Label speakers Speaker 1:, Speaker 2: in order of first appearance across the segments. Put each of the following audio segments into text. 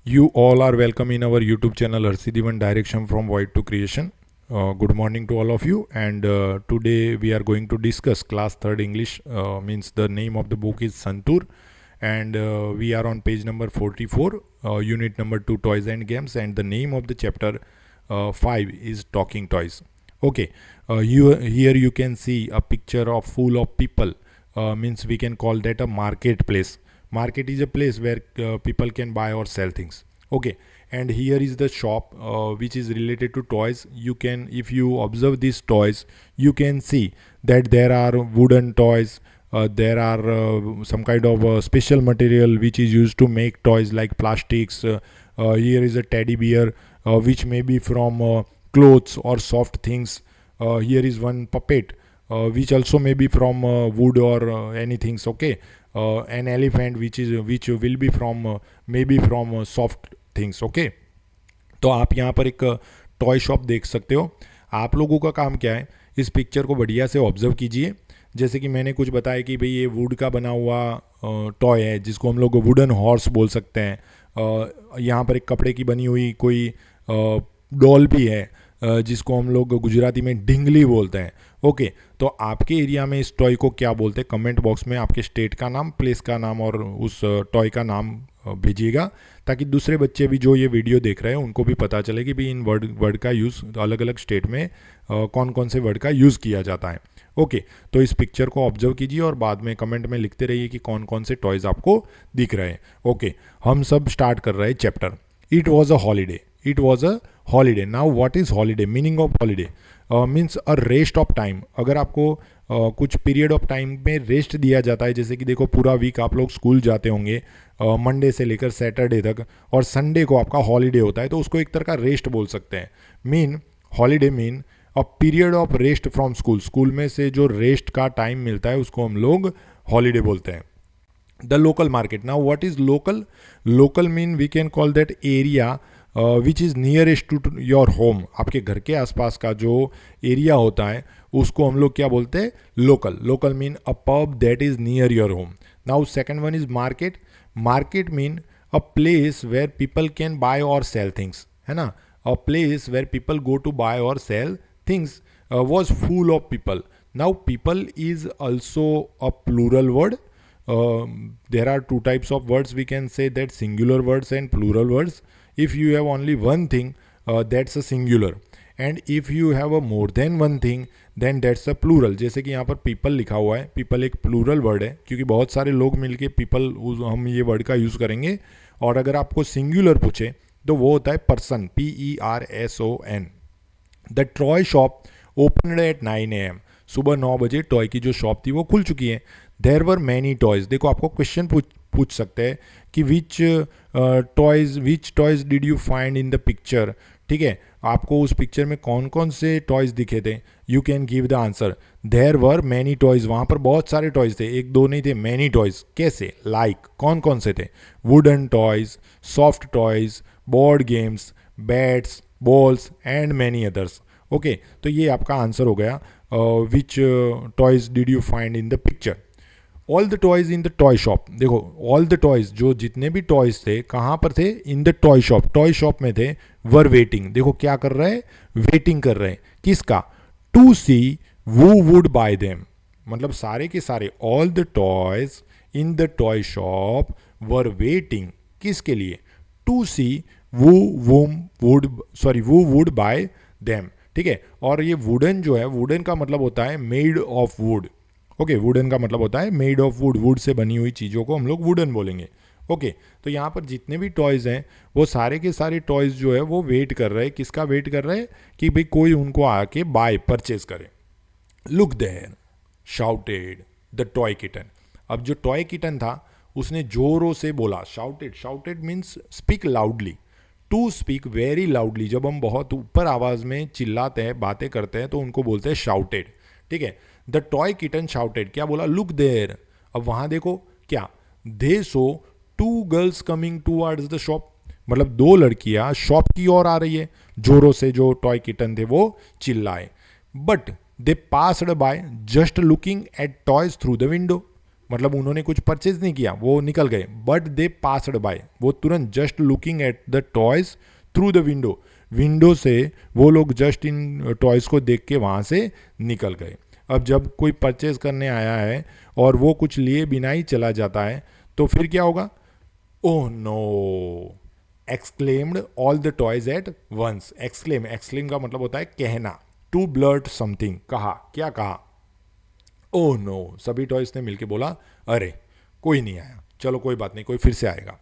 Speaker 1: You all are welcome in our YouTube channel Harsidivan Direction from Void to Creation. Good morning to all of you, and today we are going to discuss class 3rd English. Means the name of the book is Santur, and we are on page number 44, unit number 2, Toys and Games, and the name of the chapter 5 is Talking Toys. Okay, here you can see a picture of full of people. Means we can call that a marketplace. Market is a place where people can buy or sell things. Okay, and here is the shop which is related to toys. You can, if you observe these toys, you can see that there are wooden toys. There are some kind of special material which is used to make toys like plastics. Here is a teddy bear which may be from clothes or soft things. Here is one puppet which also may be from wood or anything. Okay, an elephant which will be from maybe from soft things. Okay, तो आप यहाँ पर एक toy shop देख सकते हो. आप लोगों का काम क्या है, इस पिक्चर को बढ़िया से ऑब्जर्व कीजिए. जैसे कि मैंने कुछ बताया कि भाई ये वुड का बना हुआ टॉय है जिसको हम लोग वुडन हॉर्स बोल सकते हैं. यहाँ पर एक कपड़े की बनी हुई कोई डॉल भी है जिसको हम लोग गुजराती में ढिंगली बोलते हैं. ओके, तो आपके एरिया में इस टॉय को क्या बोलते हैं, कमेंट बॉक्स में आपके स्टेट का नाम, प्लेस का नाम और उस टॉय का नाम भेजिएगा, ताकि दूसरे बच्चे भी जो ये वीडियो देख रहे हैं उनको भी पता चले कि भाई इन वर्ड का यूज़ अलग अलग स्टेट में कौन कौन से वर्ड का यूज़ किया जाता है. ओके, तो इस पिक्चर को ऑब्जर्व कीजिए और बाद में कमेंट में लिखते रहिए कि कौन कौन से टॉयज़ आपको दिख रहे हैं. ओके, हम सब स्टार्ट कर रहे हैं chapter. It was a holiday. It was a holiday. Now what is holiday? Meaning of holiday means a rest of time. अगर आपको कुछ पीरियड ऑफ टाइम में रेस्ट दिया जाता है, जैसे कि देखो पूरा वीक आप लोग स्कूल जाते होंगे मंडे से लेकर सैटरडे तक, और संडे को आपका हॉलीडे होता है, तो उसको एक तरह का रेस्ट बोल सकते हैं. Holiday mean a period of rest from school. School में से जो रेस्ट का टाइम मिलता है उसको हम लोग हॉलीडे बोलते हैं. The local market. Now what is local? Local mean we can call that area which is nearest to your home. आपके घर के आसपास का जो एरिया होता है उसको हम लोग क्या बोलते हैं? Local. Local mean a pub that is near your home. Now second one is market. Market mean a place where people can buy or sell things, है ना. A place where people go to buy or sell things was full of people. Now people is also a plural word. There are two types of words. We can say that singular words and plural words. If you have only one thing, that's a singular, and if you have a more than one thing, then that's a plural. जैसे कि यहाँ पर people लिखा हुआ है. people एक plural word है क्योंकि बहुत सारे लोग मिलके people हम ये word का यूज़ करेंगे. और अगर आपको singular पूछे तो वो होता है person, person. The toy shop opened at 9 AM. सुबह 9 बजे टॉय की जो शॉप थी वो खुल चुकी है. There were many toys. देखो आपको क्वेश्चन पूछ सकते हैं कि which toys did you find in the picture. ठीक है, आपको उस पिक्चर में कौन कौन से टॉयज़ दिखे थे. You can give the answer. There were many toys. वहाँ पर बहुत सारे टॉयज़ थे, एक दो नहीं थे, मैनी टॉयज़. कैसे? लाइक कौन कौन से थे? Wooden toys, soft toys, board games, bats, balls and many others. Okay, तो ये आपका आंसर हो गया. Which toys did you find in the picture. All the toys in the toy shop. देखो ऑल द टॉयज़, जो जितने भी toys थे कहाँ पर थे? In the toy shop. Toy shop में थे. Were waiting. देखो क्या कर रहे हैं? वेटिंग कर रहे हैं. किसका? टू सी वो वुड बाय देम. मतलब सारे के सारे all the toys in the toy shop were waiting. किसके लिए? टू सी वो वुड बाय देम. ठीक है, और ये वुडन जो है, वुडन का मतलब होता है made of would. Okay, wooden का मतलब होता है made of would. Would say बनी हुई चीज़ों को हम लोग वुडन बोलेंगे. ओके, तो यहाँ पर जितने भी टॉयज़ हैं वो सारे के सारे टॉयज़ जो है वो वेट कर रहे हैं. किसका वेट कर रहे हैं? कि भाई कोई उनको आके बाय परचेज करे. Look there shouted the toy kitten. अब जो टॉय किटन था उसने जोरों से बोला. Shouted. Shouted means speak loudly. To speak very loudly. जब हम बहुत ऊपर आवाज़ में चिल्लाते हैं, बातें करते हैं, तो उनको बोलते हैं शाउटेड. ठीक है, द टॉय किटन शाउटेड. क्या बोला? Look there. अब वहाँ देखो क्या? They saw two girls coming towards the shop. मतलब दो लड़कियाँ शॉप की ओर आ रही है. जोरों से जो टॉय किटन थे वो चिल्लाए. But they passed by just looking at toys through the window. मतलब उन्होंने कुछ परचेज नहीं किया, वो निकल गए, बट दे पास्ड बाय, वो तुरंत just looking at the toys through the window, window से वो लोग जस्ट इन टॉयज को देख के वहाँ से निकल गए। अब जब कोई परचेज करने आया है और वो कुछ लिए बिना ही चला जाता है तो फिर क्या होगा? Oh no, exclaimed all the toys at once. Exclaim, exclaim का मतलब होता है कहना, टू ब्लर्ट समथिंग, कहा, क्या कहा? ओह नो, सभी टॉयज ने मिलके बोला अरे कोई नहीं आया, चलो कोई बात नहीं, कोई फिर से आएगा।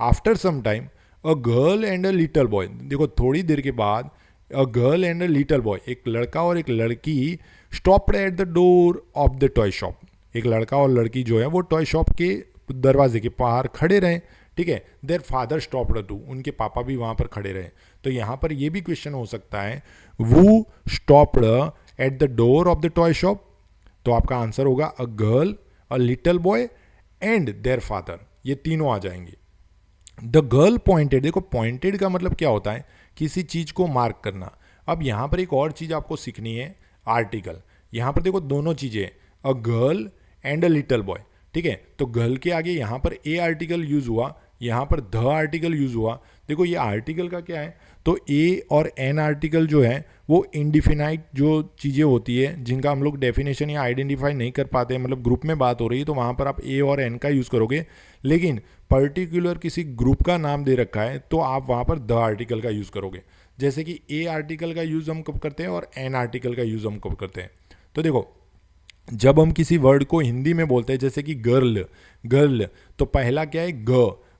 Speaker 1: After some time a girl and a little boy, देखो थोड़ी देर के बाद a girl and a little boy, एक लड़का और एक लड़की stopped at the door of the toy shop, एक लड़का और लड़की जो है वो टॉय शॉप के दरवाजे के बाहर खड़े रहे, ठीक है। देयर फादर स्टॉप्ड टू, उनके पापा भी वहाँ पर खड़े रहे। तो यहाँ पर ये भी क्वेश्चन हो सकता है, वो stopped at the door of the toy shop, तो आपका आंसर होगा अ girl, a little boy and their father, ये तीनों आ जाएंगे। द गर्ल पॉइंटेड, देखो पॉइंटेड का मतलब क्या होता है? किसी चीज को मार्क करना। अब यहां पर एक और चीज आपको सीखनी है, आर्टिकल। यहां पर देखो दोनों चीजें, अ girl and a little boy, ठीक है। तो गर्ल के आगे यहां पर ए आर्टिकल यूज हुआ, यहां पर द आर्टिकल यूज हुआ। देखो ये आर्टिकल का क्या है, तो ए और एन आर्टिकल जो है वो इंडिफिनाइट जो चीज़ें होती है जिनका हम लोग डेफिनेशन या आइडेंटिफाई नहीं कर पाते, मतलब ग्रुप में बात हो रही है तो वहाँ पर आप ए और एन का यूज़ करोगे, लेकिन पर्टिकुलर किसी ग्रुप का नाम दे रखा है तो आप वहाँ पर द आर्टिकल का यूज़ करोगे। जैसे कि ए आर्टिकल का यूज़ हम कब करते हैं और एन आर्टिकल का यूज़ हम कब करते हैं। तो देखो जब हम किसी वर्ड को हिंदी में बोलते हैं, जैसे कि गर्ल, गर्ल, तो पहला क्या है?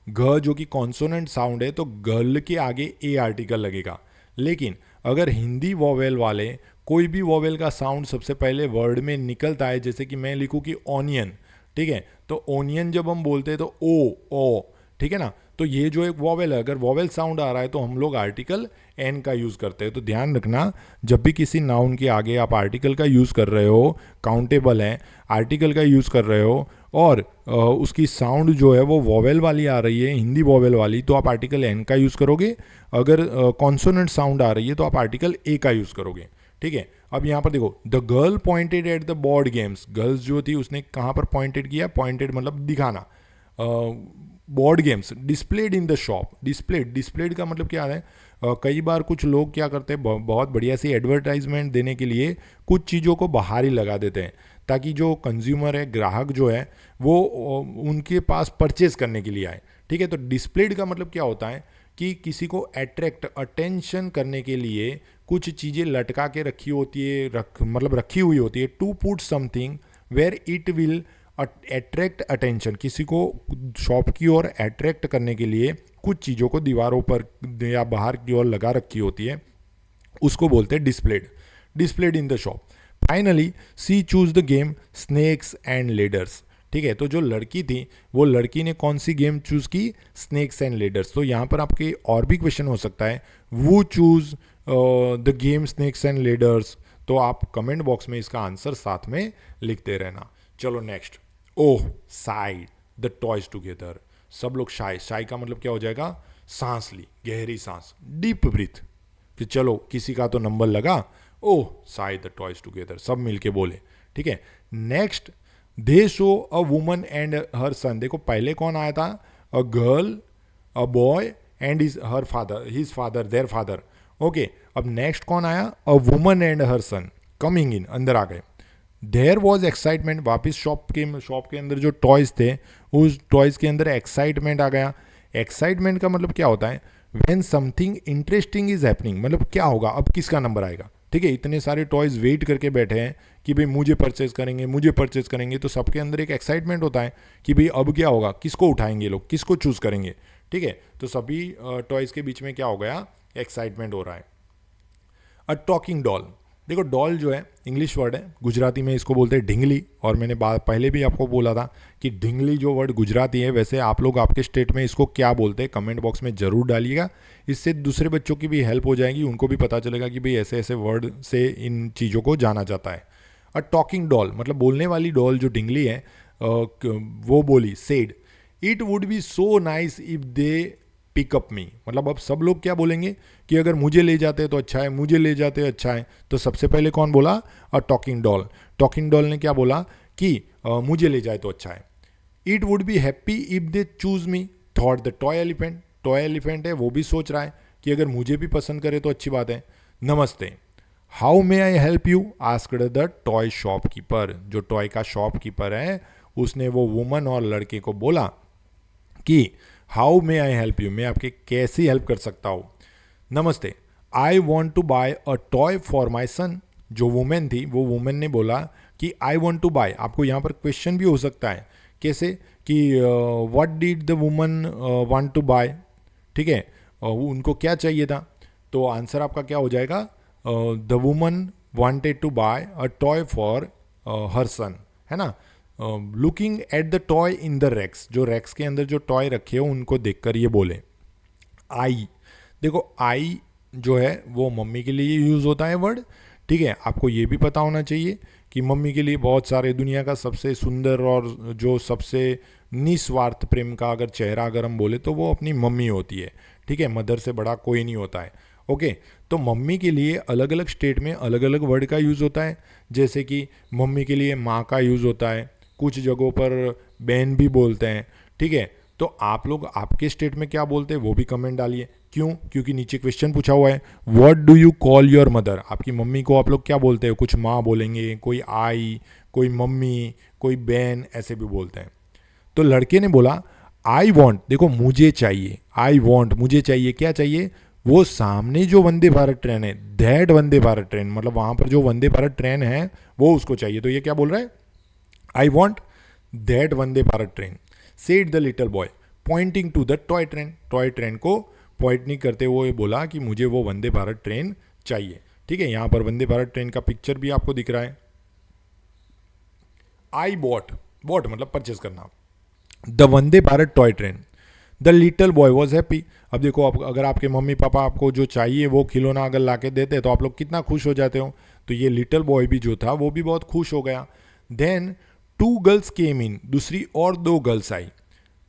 Speaker 1: घ जो कि कॉन्सोनेंट साउंड है, तो गर्ल के आगे ए आर्टिकल लगेगा। लेकिन अगर हिंदी वॉवेल वाले कोई भी वॉवेल का साउंड सबसे पहले वर्ड में निकलता है, जैसे कि मैं लिखूं कि ऑनियन, ठीक है, तो ओनियन जब हम बोलते हैं तो ओ, ठीक है ना, तो ये जो एक वॉवेल है, अगर वॉवेल साउंड आ रहा है तो हम लोग आर्टिकल एन का यूज़ करते हैं। तो ध्यान रखना, जब भी किसी नाउन के आगे आप आर्टिकल का यूज़ कर रहे हो, काउंटेबल है, आर्टिकल का यूज़ कर रहे हो और उसकी साउंड जो है वो वॉवेल वाली आ रही है, हिंदी वॉवेल वाली, तो आप आर्टिकल एन का यूज़ करोगे। अगर कॉन्सोनेंट साउंड आ रही है तो आप आर्टिकल ए का यूज़ करोगे, ठीक है। अब यहाँ पर देखो, the girl pointed at the board games, girls जो थी उसने कहाँ पर पॉइंटेड किया? पॉइंटेड मतलब दिखाना। Board games displayed in the shop, displayed का मतलब क्या है? कई बार कुछ लोग क्या करते हैं, बहुत बढ़िया सी एडवर्टाइजमेंट देने के लिए कुछ चीज़ों को बाहर ही लगा देते हैं ताकि जो कंज्यूमर है, ग्राहक जो है, वो उनके पास परचेज करने के लिए आए, ठीक है। तो डिस्प्लेड का मतलब क्या होता है कि किसी को अट्रैक्ट, अटेंशन करने के लिए कुछ चीज़ें लटका के रखी होती है, मतलब रखी हुई होती है, to put something where it will attract attention, किसी को शॉप की ओर अट्रैक्ट करने के लिए कुछ चीज़ों को दीवारों पर या बाहर की ओर लगा रखी होती है, उसको बोलते हैं displayed in the shop. Finally she choose the game snakes and ladders, ठीक है। तो जो लड़की थी वो लड़की ने कौन सी गेम चूज की? Snacks and ladders. तो यहाँ पर आपके और भी क्वेश्चन हो सकता है, वो choose the game snakes and ladders, तो आप कमेंट बॉक्स में इसका आंसर साथ में लिखते रहना। चलो next, oh side the toys together, सब लोग शाय, शाय का मतलब क्या हो जाएगा? सांस ली, गहरी सांस, डीप ब्रीथ, कि चलो किसी का तो नंबर लगा, oh sighed the toys together, सब मिलके बोले, ठीक है। Next, they show a woman and her son, देखो पहले कौन आया था? A girl, a boy and his father, their father, okay. अब नेक्स्ट कौन आया? A woman and her son coming in, अंदर आ गए। देयर वॉज एक्साइटमेंट, वापिस शॉप के अंदर जो टॉयज थे उस टॉयज के अंदर एक्साइटमेंट आ गया। एक्साइटमेंट का मतलब क्या होता है? When something interesting is happening, मतलब क्या होगा, अब किसका नंबर आएगा, ठीक है। इतने सारे टॉयज वेट करके बैठे हैं कि भाई मुझे परचेज करेंगे, तो सबके अंदर एक एक्साइटमेंट होता है कि भाई अब क्या होगा, किसको उठाएंगे लोग, किसको चूज करेंगे, ठीक है। तो सभी टॉयज के बीच में क्या हो गया? एक्साइटमेंट हो रहा है। अ टॉकिंग डॉल, देखो डॉल जो है इंग्लिश वर्ड है, गुजराती में इसको बोलते हैं ढिंगली, और मैंने पहले भी आपको बोला था कि ढिंगली जो वर्ड गुजराती है, वैसे आप लोग आपके स्टेट में इसको क्या बोलते हैं कमेंट बॉक्स में ज़रूर डालिएगा, इससे दूसरे बच्चों की भी हेल्प हो जाएगी, उनको भी पता चलेगा कि भाई ऐसे ऐसे वर्ड से इन चीज़ों को जाना जाता है। अ टॉकिंग डॉल मतलब बोलने वाली डॉल जो ढिंगली है, वो बोली, said it would be so nice if they pick up me, मतलब अब सब लोग क्या बोलेंगे कि अगर मुझे ले जाते तो अच्छा है, मुझे ले जाते अच्छा है। तो सबसे पहले कौन बोला? A talking doll. Talking doll ने क्या बोला कि मुझे ले जाए तो अच्छा है। It would be happy if they choose me, thought the toy elephant. Toy elephant है वो भी सोच रहा है कि अगर मुझे भी पसंद करे तो अच्छी बात है। नमस्ते, how may I help you, asked the toy shopkeeper. जो टॉय का शॉपकीपर है उसने वो वुमन और लड़के को बोला कि how may I help you, मैं आपके कैसी हेल्प कर सकता हूँ। नमस्ते, I want to buy a toy for my son. जो वुमेन थी वो वुमेन ने बोला कि आई वॉन्ट टू बाय। आपको यहाँ पर क्वेश्चन भी हो सकता है, कैसे कि what did the woman want to buy, ठीक है, उनको क्या चाहिए था। तो आंसर आपका क्या हो जाएगा, the woman wanted to buy a toy for her son, है ना। Looking at the toy in the racks, जो रैक्स के अंदर जो टॉय रखे हो उनको देखकर ये बोले। आई, देखो आई जो है वो मम्मी के लिए यूज़ होता है वर्ड, ठीक है। आपको ये भी पता होना चाहिए कि मम्मी के लिए बहुत सारे दुनिया का सबसे सुंदर और जो सबसे निस्वार्थ प्रेम का अगर चेहरा अगर हम बोले तो वो अपनी मम्मी होती है, ठीक है। मदर से बड़ा कोई नहीं होता है, ओके। तो मम्मी के लिए अलग अलग स्टेट में अलग अलग वर्ड का यूज़ होता है। जैसे कि मम्मी के लिए माँ का यूज़ होता है, कुछ जगहों पर बहन भी बोलते हैं, ठीक है। तो आप लोग आपके स्टेट में क्या बोलते हैं वो भी कमेंट डालिए। क्यों, क्योंकि नीचे क्वेश्चन पूछा हुआ है, what do you call your mother. आपकी मम्मी को आप लोग क्या बोलते हो, कुछ माँ बोलेंगे, कोई आई, कोई मम्मी, कोई बहन, ऐसे भी बोलते हैं। तो लड़के ने बोला आई वॉन्ट, देखो मुझे चाहिए, आई वॉन्ट मुझे चाहिए, क्या चाहिए, वो सामने जो वंदे भारत ट्रेन है, दैट वंदे भारत ट्रेन, मतलब वहां पर जो वंदे भारत ट्रेन है वो उसको चाहिए। तो ये क्या बोल रहा है, I want that Vande Bharat train, said the little boy pointing to the toy train. Toy train को पॉइंट नहीं करते हुए बोला कि मुझे वो वंदे भारत ट्रेन चाहिए, ठीक है। यहां पर वंदे भारत ट्रेन का पिक्चर भी आपको दिख रहा है। आई बॉट, बॉट मतलब परचेस करना, the Vande Bharat toy train, the little boy was happy. अब देखो, आप अगर आपके मम्मी पापा आपको जो चाहिए वो खिलौना अगर ला के देते तो आप लोग कितना खुश हो जाते हो। तो ये लिटिल बॉय भी जो था वो भी बहुत खुश हो गया। देन टू गर्ल्स केम इन, दूसरी और दो girls I.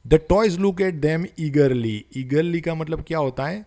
Speaker 1: The toys look at them ईगरली, ईगरली का मतलब क्या होता है,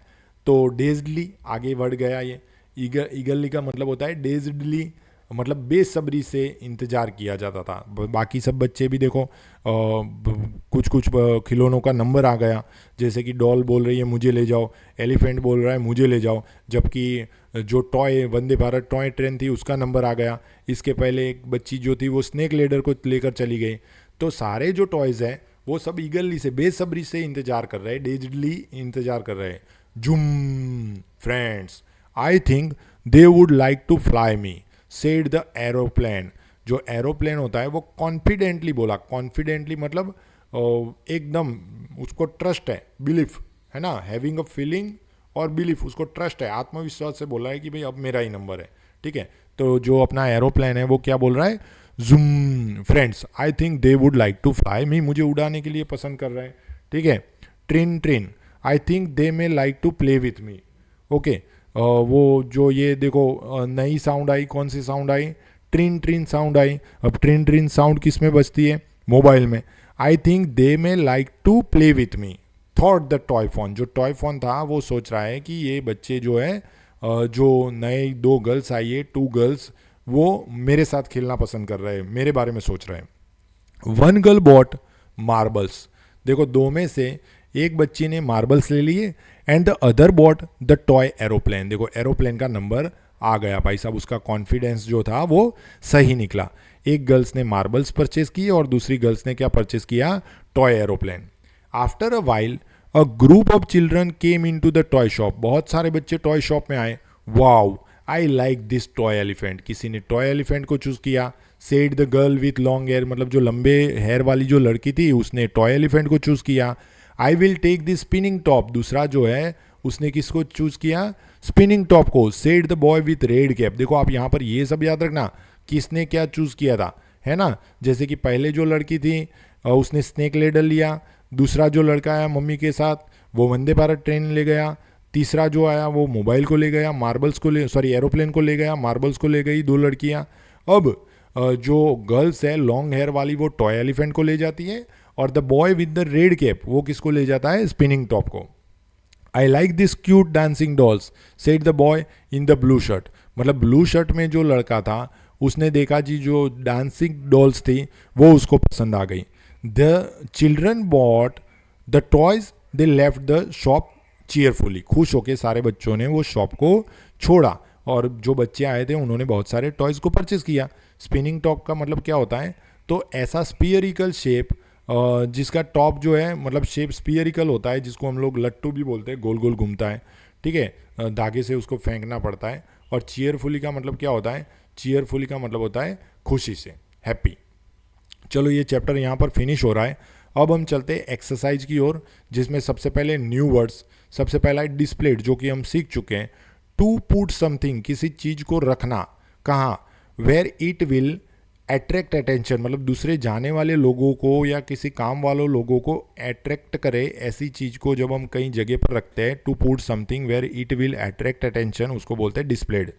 Speaker 1: तो डेज्डली, आगे बढ़ गया ये। ईगरली का मतलब होता है डेज्डली, मतलब बेसब्री से इंतज़ार किया जाता था। बाकी सब बच्चे भी देखो कुछ कुछ खिलौनों का नंबर आ गया, जैसे कि डॉल बोल रही है मुझे ले जाओ, एलिफेंट बोल रहा है मुझे ले जाओ, जबकि जो टॉय वंदे भारत टॉय ट्रेन थी उसका नंबर आ गया। इसके पहले एक बच्ची जो थी वो स्नेक लेडर को लेकर चली गई। तो सारे जो टॉयज़ हैं वो सब ईगरली से, बेसब्री से इंतज़ार कर रहे हैं, डेज्डली इंतज़ार कर रहे हैं। Zoom friends, I think they would like to fly me, said the aeroplane. जो एरोप्लेन होता है वो कॉन्फिडेंटली बोला, कॉन्फिडेंटली मतलब एकदम उसको ट्रस्ट है, बिलीफ है ना, हैविंग अ फीलिंग और बिलीफ, उसको ट्रस्ट है, आत्मविश्वास से बोला है कि भाई अब मेरा ही नंबर है, ठीक है। तो जो अपना एरोप्लेन है वो क्या बोल रहा है, zoom friends, I think they would like to fly me, मुझे उड़ाने के लिए पसंद कर रहे हैं, ठीक है। Train train, I think they may like to play with me, okay. वो जो ये देखो नई साउंड आई, कौन सी साउंड आई, ट्रिन ट्रिन साउंड आई। अब ट्रिन ट्रिन साउंड किस में बजती है, मोबाइल में। I think they may like to play with me, thought the toy phone. जो टॉय फोन था वो सोच रहा है कि ये बच्चे जो है जो नए दो गर्ल्स आई है, टू गर्ल्स, वो मेरे साथ खेलना पसंद कर रहे हैं, मेरे बारे में सोच रहे हैं। वन गर्ल बॉट मार्बल्स, देखो दो में से एक बच्ची ने मार्बल्स ले लिए, and the other bought the toy aeroplane. देखो एरोप्लेन का नंबर आ गया भाई साहब, उसका कॉन्फिडेंस जो था वो सही निकला। एक गर्ल्स ने मार्बल्स परचेज की और दूसरी गर्ल्स ने क्या परचेज किया, toy aeroplane. After a while a group of children came into the toy shop, बहुत सारे बच्चे टॉय शॉप में आए। Wow I like this toy elephant, किसी ने टॉय एलिफेंट को चूज किया। Said the girl with long hair, मतलब जो लंबे हेयर वाली जो लड़की थी उसने टॉय एलिफेंट को चूज किया। I will take this spinning top, दूसरा जो है उसने किसको चूज किया, स्पिनिंग टॉप को। Said the boy with red cap, देखो आप यहाँ पर ये सब याद रखना किसने क्या चूज किया था, है ना। जैसे कि पहले जो लड़की थी उसने स्नेक लेडर लिया, दूसरा जो लड़का आया मम्मी के साथ वो वंदे भारत ट्रेन ले गया, तीसरा जो आया वो मोबाइल को ले गया, मार्बल्स को ले, सॉरी एरोप्लेन को ले गया, मार्बल्स को ले गई दो लड़कियां। अब जो गर्ल्स है लॉन्ग हेयर वाली वो टॉय एलिफेंट को ले जाती है, और the boy with the red cap वो किसको ले जाता है, स्पिनिंग टॉप को। आई like this cute dancing dolls, said the boy in the blue shirt, मतलब ब्लू शर्ट में जो लड़का था उसने देखा जी जो डांसिंग डॉल्स थी वो उसको पसंद आ गई। The children bought the toys, they left the shop cheerfully. खुश होके सारे बच्चों ने वो शॉप को छोड़ा और जो बच्चे आए थे उन्होंने बहुत सारे टॉयज को परचेज किया। स्पिनिंग टॉप का मतलब क्या होता है, तो ऐसा स्पीयरिकल शेप जिसका टॉप जो है मतलब शेप स्पीयरिकल होता है, जिसको हम लोग लट्टू भी बोलते हैं, गोल गोल घूमता है, ठीक है, धागे से उसको फेंकना पड़ता है। और चीयरफुली का मतलब क्या होता है, चीयरफुली का मतलब होता है खुशी से, हैप्पी। चलो ये चैप्टर यहाँ पर फिनिश हो रहा है। अब हम चलते हैं एक्सरसाइज की ओर, जिसमें सबसे पहले न्यू वर्ड्स, सबसे पहला है डिस्प्लेड, जो कि हम सीख चुके हैं। टू पुट समथिंग, किसी चीज को रखना, कहाँ, where it will attract attention, मतलब दूसरे जाने वाले लोगों को या किसी काम वालों लोगों को अट्रैक्ट करे, ऐसी चीज को जब हम कहीं जगह पर रखते हैं, to put something where it will attract attention, उसको बोलते हैं डिस्प्लेड।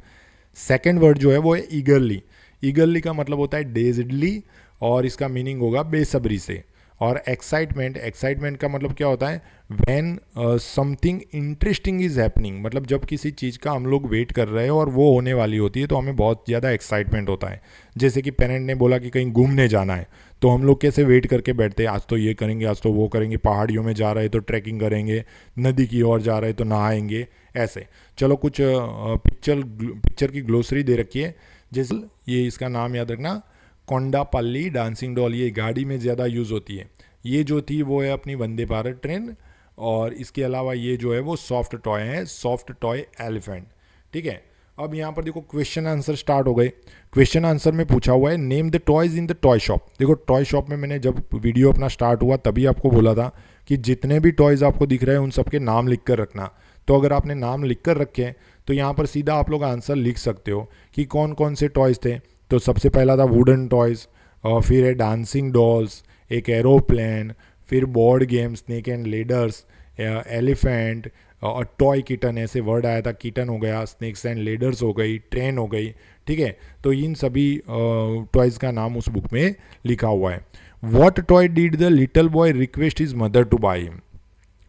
Speaker 1: सेकेंड वर्ड जो है वो है ईगरली। ईगरली का मतलब होता है डेजडली, और इसका मीनिंग होगा बेसब्री से। और एक्साइटमेंट, एक्साइटमेंट का मतलब क्या होता है, when something interesting is happening, मतलब जब किसी चीज़ का हम लोग वेट कर रहे हैं और वो होने वाली होती है तो हमें बहुत ज़्यादा एक्साइटमेंट होता है। जैसे कि पेरेंट ने बोला कि कहीं घूमने जाना है, तो हम लोग कैसे वेट करके बैठते हैं, आज तो ये करेंगे, आज तो वो करेंगे, पहाड़ियों में जा रहे हैं तो ट्रैकिंग करेंगे, नदी की ओर जा रहे हैं तो नहाएंगे, ऐसे। चलो कुछ पिक्चर की ग्लोसरी दे रखी है, जैसे ये इसका नाम याद रखना, कोंडापल्ली डांसिंग डॉल, ये गाड़ी में ज़्यादा यूज़ होती है। ये जो थी वो है अपनी वंदे भारत ट्रेन, और इसके अलावा ये जो है वो सॉफ्ट टॉय है, सॉफ्ट टॉय एलिफेंट, ठीक है। अब यहाँ पर देखो क्वेश्चन आंसर स्टार्ट हो गए। क्वेश्चन आंसर में पूछा हुआ है name the toys in the toy shop. देखो टॉय शॉप में मैंने जब वीडियो अपना स्टार्ट हुआ तभी आपको बोला था कि जितने भी टॉयज आपको दिख रहे हैं उन सबके नाम लिख कर रखना। तो अगर आपने नाम लिख कर रखे हैं तो यहाँ पर सीधा आप लोग आंसर लिख सकते हो कि कौन कौन से टॉयज थे। तो सबसे पहला था वुडन टॉयज, और फिर है डांसिंग डॉल्स, एक एरोप्लेन, फिर board game snake and ladders, elephant और टॉय किटन, ऐसे वर्ड आया था, किटन हो गया, स्नेक्स एंड लेडर्स हो गई, ट्रेन हो गई, ठीक है। तो इन सभी टॉयज का नाम उस बुक में लिखा हुआ है। What toy did the little boy request his mother two by him.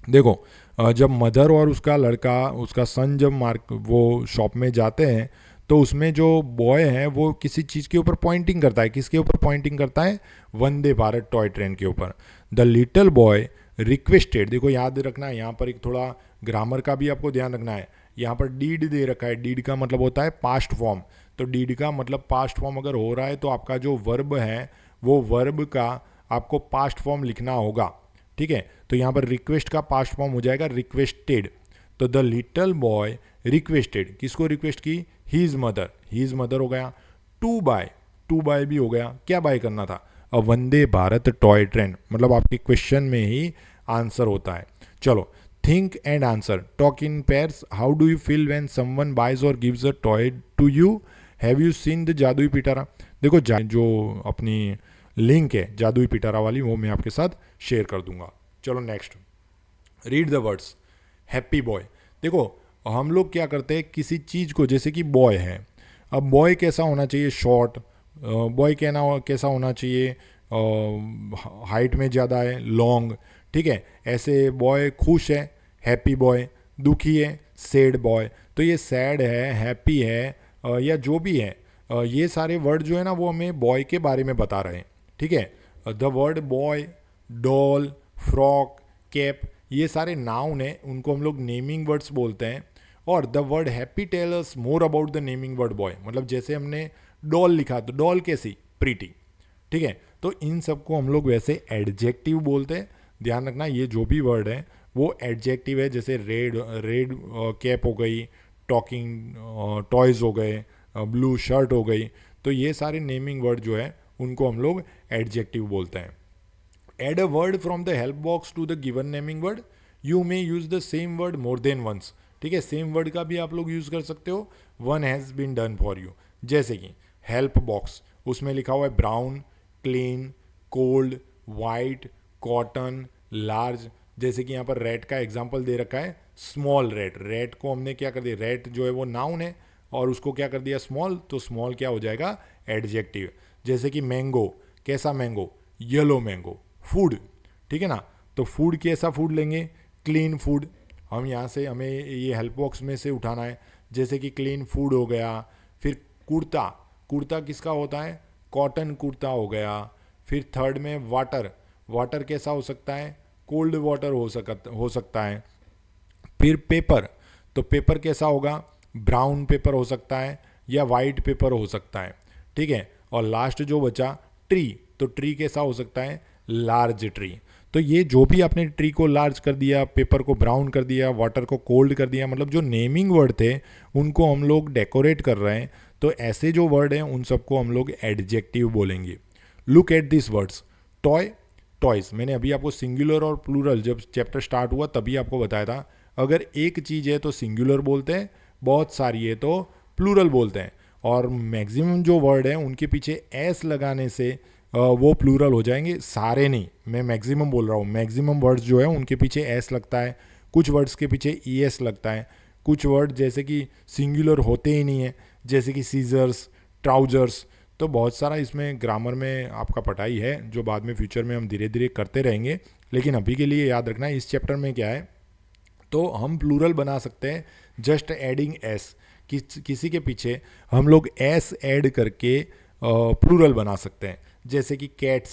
Speaker 1: देखो जब मदर और उसका लड़का, उसका सन जब वो शॉप में जाते हैं तो उसमें जो बॉय है वो किसी चीज़ के ऊपर पॉइंटिंग करता है। किसके ऊपर पॉइंटिंग करता है, वंदे भारत टॉय ट्रेन के ऊपर। द लिटिल बॉय रिक्वेस्टेड, देखो याद रखना है यहाँ पर एक थोड़ा ग्रामर का भी आपको ध्यान रखना है। यहाँ पर डीड दे रखा है, डीड का मतलब होता है पास्ट फॉर्म। तो डीड का मतलब पास्ट फॉर्म अगर हो रहा है तो आपका जो वर्ब है वो वर्ब का आपको पास्ट फॉर्म लिखना होगा, ठीक है। तो यहाँ पर रिक्वेस्ट का पास्ट फॉर्म हो जाएगा रिक्वेस्टेड। तो द लिटिल बॉय रिक्वेस्टेड, किसको रिक्वेस्ट की, हीज मदर, हीज मदर हो गया। टू बाय भी हो गया, क्या बाय करना था, a Vande Bharat toy train, मतलब आपके क्वेश्चन में ही आंसर होता है। चलो think and answer, talk in pairs, how do you feel when someone buys or gives a toy to you, have you seen the Jadui Pitara. देखो जो अपनी लिंक है जादुई पिटारा वाली वो मैं आपके साथ शेयर कर दूंगा। चलो next, read the words. Happy boy, देखो हम लोग क्या करते हैं किसी चीज़ को, जैसे कि बॉय है, अब बॉय कैसा होना चाहिए, शॉर्ट, बॉय कहना कैसा होना चाहिए, हाइट में ज़्यादा है, लॉन्ग, ठीक है। ऐसे बॉय खुश है, हैप्पी बॉय, दुखी है, सैड बॉय। तो ये सैड है, हैप्पी है, या जो भी है, ये सारे वर्ड जो है ना वो हमें बॉय के बारे में बता रहे हैं, ठीक है। The word boy, doll, frock, cap, ये सारे नाउन हैं, उनको हम लोग नेमिंग वर्ड्स बोलते हैं। और the word happy tell us more about the naming word boy, मतलब जैसे हमने डॉल लिखा तो डॉल कैसी, प्रीटी, ठीक है। तो इन सबको हम लोग वैसे एडजेक्टिव बोलते हैं। ध्यान रखना ये जो भी वर्ड है वो एडजेक्टिव है, जैसे रेड रेड कैप हो गई, टॉकिंग टॉयज हो गए, ब्लू शर्ट हो गई। तो ये सारे नेमिंग वर्ड जो है उनको हम लोग एडजेक्टिव बोलते हैं। Add a word from the help box to the given naming word, you may use the same word more than once, ठीक है। सेम वर्ड का भी आप लोग यूज कर सकते हो, one has been done for you. जैसे कि हेल्प बॉक्स, उसमें लिखा हुआ है brown, clean, cold, white, cotton, large. जैसे कि यहाँ पर रेट का एग्जाम्पल दे रखा है, स्मॉल रेट, रेट को हमने क्या कर दिया, रेट जो है वो नाउन है और उसको क्या कर दिया स्मॉल, तो स्मॉल क्या हो जाएगा, एडजेक्टिव। जैसे कि मैंगो, कैसा मैंगो, येलो मैंगो। फूड, ठीक है ना, तो फूड कैसा फूड लेंगे, क्लीन फूड। हम यहाँ से हमें ये हेल्प बॉक्स में से उठाना है, जैसे कि क्लीन फूड हो गया। फिर कुर्ता, कुर्ता किसका होता है, कॉटन कुर्ता हो गया। फिर थर्ड में वाटर, वाटर कैसा हो सकता है, कोल्ड वाटर हो सकता है। फिर पेपर, तो पेपर कैसा होगा, ब्राउन पेपर हो सकता है या वाइट पेपर हो सकता है, ठीक है। और लास्ट जो बचा ट्री, तो ट्री कैसा हो सकता है, लार्ज ट्री। तो ये जो भी आपने ट्री को लार्ज कर दिया, पेपर को ब्राउन कर दिया, वाटर को कोल्ड कर दिया, मतलब जो नेमिंग वर्ड थे उनको हम लोग डेकोरेट कर रहे हैं। तो ऐसे जो वर्ड हैं उन सबको हम लोग एडजेक्टिव बोलेंगे। Look at this words, toy, toys. मैंने अभी आपको सिंगुलर और प्लूरल जब चैप्टर स्टार्ट हुआ तभी आपको बताया था, अगर एक चीज़ है तो सिंगुलर बोलते हैं, बहुत सारी है तो प्लूरल बोलते हैं। और मैक्सिमम जो वर्ड है उनके पीछे एस लगाने से वो प्लूरल हो जाएंगे, सारे नहीं, मैं मैक्सिमम बोल रहा हूँ। मैक्सिमम वर्ड्स जो है उनके पीछे एस लगता है, कुछ वर्ड्स के पीछे ई एस लगता है, कुछ वर्ड जैसे कि सिंगुलर होते ही नहीं है, जैसे कि सीजर्स, ट्राउजर्स। तो बहुत सारा इसमें ग्रामर में आपका पढ़ाई है जो बाद में फ्यूचर में हम धीरे धीरे करते रहेंगे। लेकिन अभी के लिए याद रखना इस चैप्टर में क्या है, तो हम प्लूरल बना सकते हैं जस्ट एडिंग एस। किसी के पीछे हम लोग एस ऐड करके प्लूरल बना सकते हैं, जैसे कि कैट्स,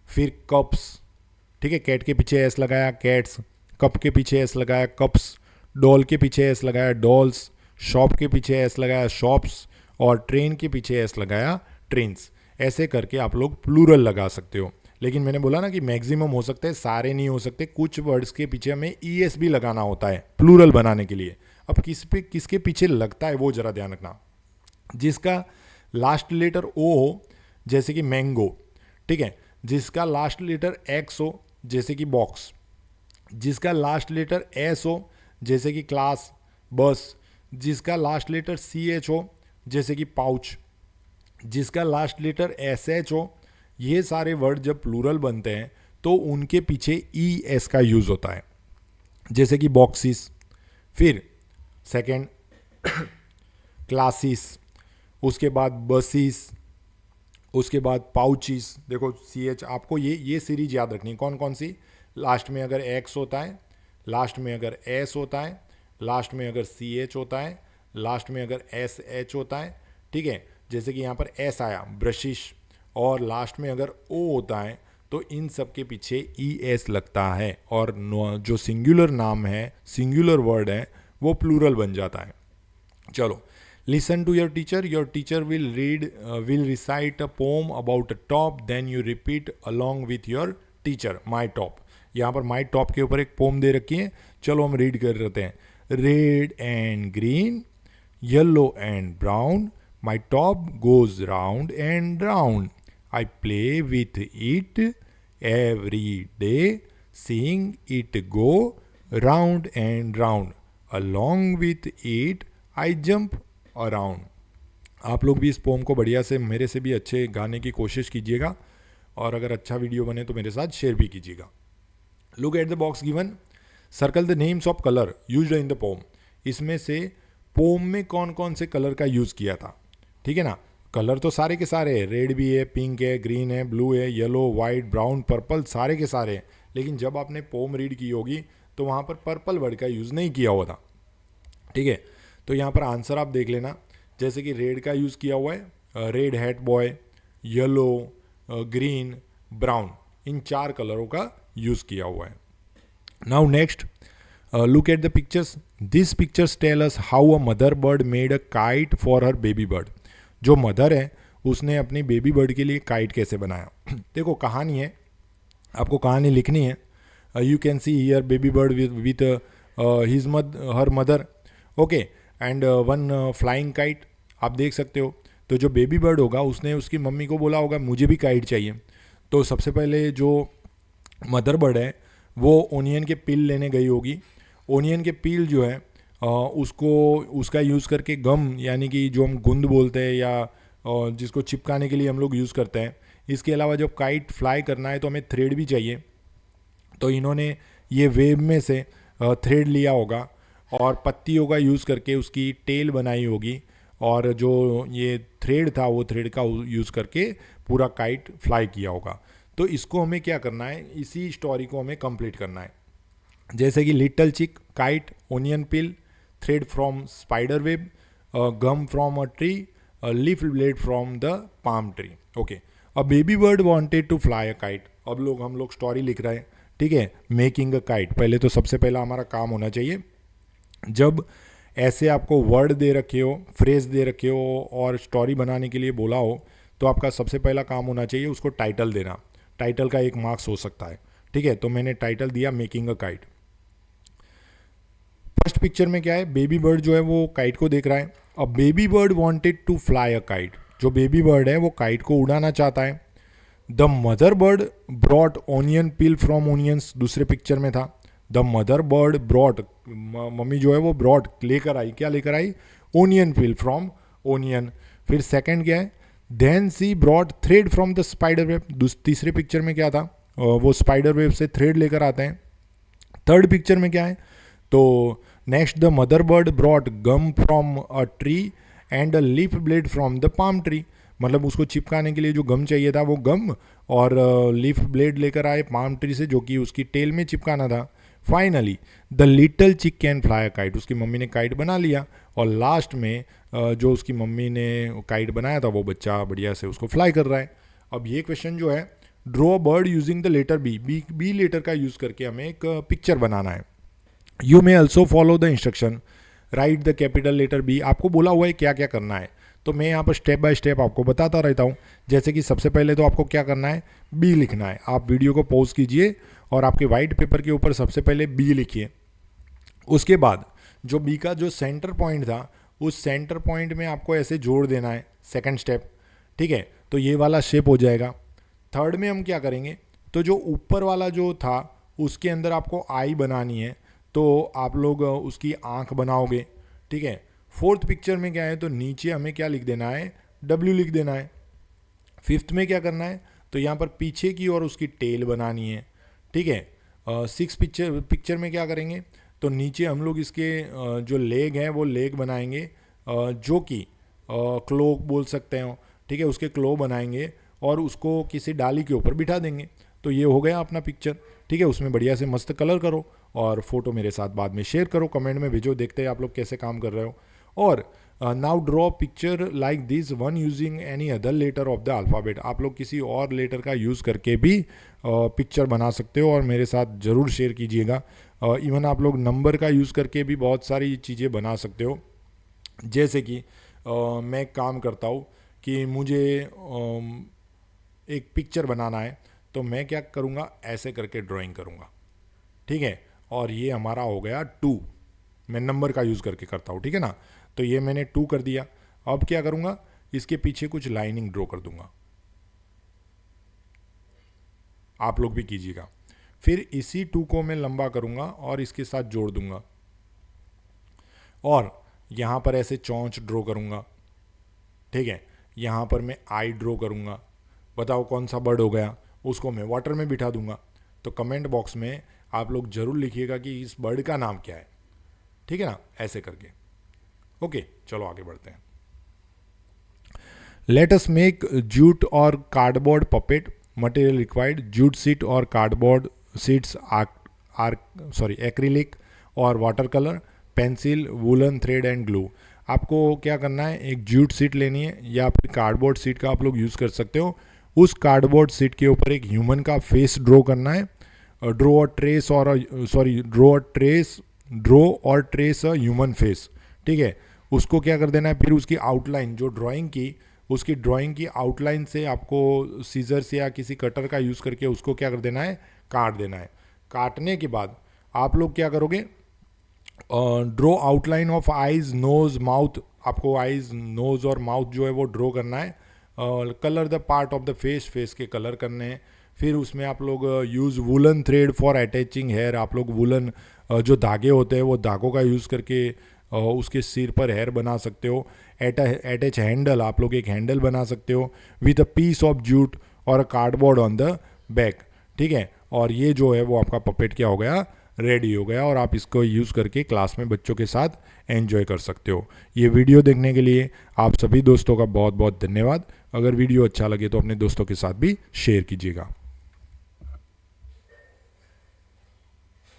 Speaker 1: फिर कप्स, ठीक है, कैट के पीछे एस लगाया कैट्स, कप के पीछे एस लगाया कप्स, डॉल के पीछे एस लगाया डॉल्स, शॉप के पीछे एस लगाया शॉप्स, और ट्रेन के पीछे एस लगाया ट्रेन्स। ऐसे करके आप लोग प्लूरल लगा सकते हो। लेकिन मैंने बोला ना कि मैक्सिमम हो सकते हैं, सारे नहीं हो सकते, कुछ वर्ड्स के पीछे हमें ई एस भी लगाना होता है प्लूरल बनाने के लिए। अब किसके पीछे लगता है वो जरा ध्यान रखना। जिसका लास्ट लेटर ओ हो, जैसे कि मैंगो, ठीक है, जिसका लास्ट लेटर एक्स हो, जैसे कि बॉक्स, जिसका लास्ट लेटर एस हो, जैसे कि क्लास, बस, जिसका लास्ट लेटर सी एच हो, जैसे कि पाउच, जिसका लास्ट लेटर एस एच हो, ये सारे वर्ड जब प्लूरल बनते हैं तो उनके पीछे ई एस का यूज होता है, जैसे कि बॉक्सिस, फिर सेकंड क्लासिस, उसके बाद बसिस, उसके बाद पाउचिस। देखो सी एच, आपको ये सीरीज याद रखनी है। कौन कौन सी, लास्ट में अगर एक्स होता है, लास्ट में अगर एस होता है, लास्ट में अगर सी एच होता है, लास्ट में अगर एस एच होता है, ठीक है, जैसे कि यहाँ पर एस आया ब्रशिश, और लास्ट में अगर ओ होता है, तो इन सब के पीछे ई एस लगता है, और जो सिंगुलर नाम है, सिंगुलर वर्ड है, वो प्लूरल बन जाता है। चलो, listen to your teacher will recite a poem about a top, then you repeat along with your teacher my top। यहाँ पर my top के ऊपर एक पोम दे रखी है, चलो हम रीड कर रहे हैं। Red and green, yellow and brown, my top goes round and round, I play with it every day, seeing it go round and round, along with it I jump around. आप लोग भी इस pome को बढ़िया से मेरे से भी अच्छे गाने की कोशिश कीजिएगा, और अगर अच्छा वीडियो बने तो मेरे साथ शेयर भी कीजिएगा। Look at the box given, circle the names of colour used in the pome. इसमें से पोम में कौन कौन से कलर का यूज़ किया था, ठीक है ना। कलर तो सारे के सारे हैं, रेड भी है, पिंक है, ग्रीन है, ब्लू है, येलो, वाइट, ब्राउन, पर्पल, सारे के सारे हैं। लेकिन जब आपने पोम रीड की होगी तो वहाँ पर पर्पल वर्ड का यूज़ नहीं किया हुआ था, ठीक है। तो यहाँ पर आंसर आप देख लेना, जैसे कि रेड का यूज़ किया हुआ है, red hat boy, yellow, green, brown, in 4 कलरों का यूज़ किया हुआ है। Now next, look at the pictures. This pictures tell us how a mother bird made a kite for her baby bird. जो मदर है उसने अपनी बेबी बर्ड के लिए काइट कैसे बनाया। देखो काहानी है, आपको कहानी लिखनी है। You can see here baby bird with his her mother, okay, and one flying kite, आप देख सकते हो। तो जो बेबी बर्ड होगा उसने उसकी मम्मी को बोला होगा मुझे भी काइट चाहिए। तो सबसे पहले जो मदर बर्ड है वो ओनियन के पील लेने गई होगी। ओनियन के पील जो है उसको उसका यूज़ करके गम, यानी कि जो हम गुंद बोलते हैं या जिसको चिपकाने के लिए हम लोग यूज़ करते हैं। इसके अलावा जब काइट फ्लाई करना है तो हमें थ्रेड भी चाहिए, तो इन्होंने ये वेब में से थ्रेड लिया होगा और पत्तियों का यूज़ करके उसकी टेल बनाई होगी, और जो ये थ्रेड था वो थ्रेड का यूज़ करके पूरा काइट फ्लाई किया होगा। तो इसको हमें क्या करना है, इसी स्टोरी को हमें कंप्लीट करना है। जैसे कि little chick, kite, onion peel, thread from spider web, gum from a tree, leaf blade from the palm tree. Okay, a baby bird wanted to fly a kite. हम लोग स्टोरी लिख रहे हैं, ठीक है, मेकिंग अ काइट। पहले तो सबसे पहला हमारा काम होना चाहिए, जब ऐसे आपको वर्ड दे रखे हो, फ्रेज दे रखे हो और स्टोरी बनाने के लिए बोला हो, तो आपका सबसे पहला काम होना चाहिए उसको टाइटल देना। टाइटल का 1 मार्क्स हो सकता है, ठीक है। तो मैंने टाइटल दिया making a kite. First picture में क्या है, बेबी बर्ड जो है वो काइट को देख रहा है। अब baby bird wanted to fly a kite, जो बेबी बर्ड है वो काइट को उड़ाना चाहता है। The mother bird brought onion peel from onions, दूसरे पिक्चर में था। The mother bird brought, mummy जो है वो ब्रॉट लेकर आई, क्या लेकर आई, ओनियन पील फ्रॉम ओनियन। फिर सेकंड क्या है, then she brought thread from the spider web, तीसरे पिक्चर में क्या था, वो स्पाइडर वेब से थ्रेड लेकर आते हैं। थर्ड पिक्चर में क्या है, तो next the mother bird brought gum from a tree and a leaf blade from the palm tree, मतलब उसको चिपकाने के लिए जो गम चाहिए था वो गम और लीफ ब्लेड लेकर आए पाम ट्री से, जो कि उसकी टेल में चिपकाना था। फाइनली द लिटल चिक कैन फ्लाई अ काइट, उसकी मम्मी ने काइट बना लिया और लास्ट में जो उसकी मम्मी ने काइट बनाया था वो बच्चा बढ़िया से उसको फ्लाई कर रहा है। अब ये क्वेश्चन जो है, draw bird using the letter B letter का यूज़ करके हमें एक पिक्चर बनाना है। You may also follow the instruction, write the capital letter B, आपको बोला हुआ है क्या क्या करना है, तो मैं यहाँ पर स्टेप बाय स्टेप आपको बताता रहता हूँ। जैसे कि सबसे पहले तो आपको क्या करना है, बी लिखना है। आप वीडियो को पॉज कीजिए और आपके वाइट पेपर के ऊपर सबसे पहले बी लिखिए। उसके बाद जो बी का जो सेंटर पॉइंट था, उस सेंटर पॉइंट में आपको ऐसे जोड़ देना है, सेकंड स्टेप, ठीक है। तो ये वाला शेप हो जाएगा। थर्ड में हम क्या करेंगे, तो जो ऊपर वाला जो था उसके अंदर आपको आई बनानी है, तो आप लोग उसकी आंख बनाओगे, ठीक है। फोर्थ पिक्चर में क्या है, तो नीचे हमें क्या लिख देना है, डब्ल्यू लिख देना है। फिफ्थ में क्या करना है, तो यहाँ पर पीछे की और उसकी टेल बनानी है, ठीक है। सिक्स पिक्चर में क्या करेंगे, तो नीचे हम लोग इसके जो लेग हैं वो लेग बनाएंगे, जो कि क्लो बोल सकते हो, ठीक है, उसके क्लो बनाएंगे और उसको किसी डाली के ऊपर बिठा देंगे। तो ये हो गया अपना पिक्चर, ठीक है। उसमें बढ़िया से मस्त कलर करो और फोटो मेरे साथ बाद में शेयर करो, कमेंट में भेजो, देखते हैं आप लोग कैसे काम कर रहे हो। और now draw picture like this one using any other letter of the alphabet, आप लोग किसी और लेटर का यूज़ करके भी पिक्चर बना सकते हो और मेरे साथ ज़रूर शेयर कीजिएगा। इवन आप लोग नंबर का यूज़ करके भी बहुत सारी चीज़ें बना सकते हो। जैसे कि मैं काम करता हूँ कि मुझे एक पिक्चर बनाना है, तो मैं क्या करूँगा, ऐसे करके ड्राइंग करूँगा, ठीक है। और ये हमारा हो गया 2, मैं नंबर का यूज़ करके करता हूँ, ठीक है ना। तो ये मैंने 2 कर दिया। अब क्या करूँगा, इसके पीछे कुछ लाइनिंग ड्रॉ कर दूंगा, आप लोग भी कीजिएगा। फिर इसी 2 को मैं लंबा करूँगा और इसके साथ जोड़ दूंगा और यहाँ पर ऐसे चोंच ड्रॉ करूँगा, ठीक है। यहाँ पर मैं आई ड्रॉ करूँगा, बताओ कौन सा बर्ड हो गया, उसको मैं वाटर में बिठा दूंगा। तो कमेंट बॉक्स में आप लोग ज़रूर लिखिएगा कि इस बर्ड का नाम क्या है, ठीक है ना, ऐसे करके। ओके, चलो आगे बढ़ते हैं। लेट अस मेक जूट और cardboard puppet, material required jute seat और कार्डबोर्ड सीट्स एक्रिलिक और water colour, pencil, woollen thread and glue. आपको क्या करना है, एक जूट सीट लेनी है या फिर कार्डबोर्ड सीट का आप लोग यूज़ कर सकते हो। उस कार्डबोर्ड सीट के ऊपर एक ह्यूमन का फेस ड्रॉ करना है, ड्रॉ और ट्रेस अ ह्यूमन फेस, ठीक है। उसको क्या कर देना है, फिर उसकी आउटलाइन जो ड्राइंग की, उसकी ड्राइंग की आउटलाइन से आपको सीजर्स या किसी कटर का यूज़ करके उसको क्या कर देना है, काट देना है। काटने के बाद आप लोग क्या करोगे, draw outline of eyes, nose, mouth, आपको आइज, नोज और माउथ जो है वो ड्रॉ करना है। Colour the part of the face के कलर करने हैं। फिर उसमें आप लोग use woollen thread for attaching hair, आप लोग वुलन जो धागे होते हैं वो धागों का यूज़ करके उसके सिर पर हेयर बना सकते हो। अटैच हैंडल, आप लोग एक हैंडल बना सकते हो with a piece of jute और a cardboard on the back, ठीक है। और ये जो है वो आपका पपेट क्या हो गया, रेडी हो गया और आप इसको यूज़ करके क्लास में बच्चों के साथ एंजॉय कर सकते हो। ये वीडियो देखने के लिए आप सभी दोस्तों का बहुत बहुत धन्यवाद। अगर वीडियो अच्छा लगे तो अपने दोस्तों के साथ भी शेयर कीजिएगा।